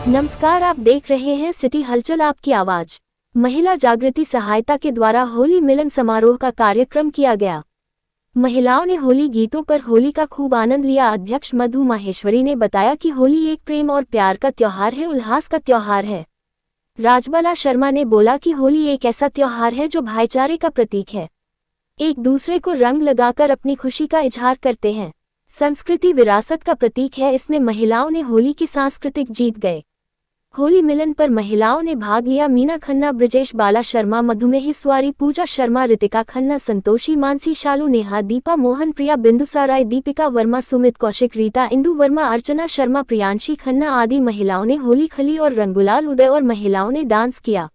नमस्कार, आप देख रहे हैं सिटी हलचल आपकी आवाज। महिला जागृति सहायता के द्वारा होली मिलन समारोह का कार्यक्रम किया गया। महिलाओं ने होली गीतों पर होली का खूब आनंद लिया। अध्यक्ष मधु माहेश्वरी ने बताया कि होली एक प्रेम और प्यार का त्योहार है, उल्लास का त्योहार है। राजबाला शर्मा ने बोला कि होली एक ऐसा त्योहार है जो भाईचारे का प्रतीक है। एक दूसरे को रंग लगाकर अपनी खुशी का इजहार करते हैं। संस्कृति विरासत का प्रतीक है। इसमें महिलाओं ने होली की सांस्कृतिक जीत गए। होली मिलन पर महिलाओं ने भाग लिया। मीना खन्ना, ब्रजेश बाला शर्मा, मधुमेही स्वारी, पूजा शर्मा, रितिका खन्ना, संतोषी, मानसी, शालू, नेहा, दीपा, मोहन, प्रिया, बिंदुसाराय, दीपिका वर्मा, सुमित कौशिक, रीता, इंदु वर्मा, अर्चना शर्मा, प्रियांशी खन्ना आदि महिलाओं ने होली खेली और रंग गुलाल उड़ाए और महिलाओं ने डांस किया।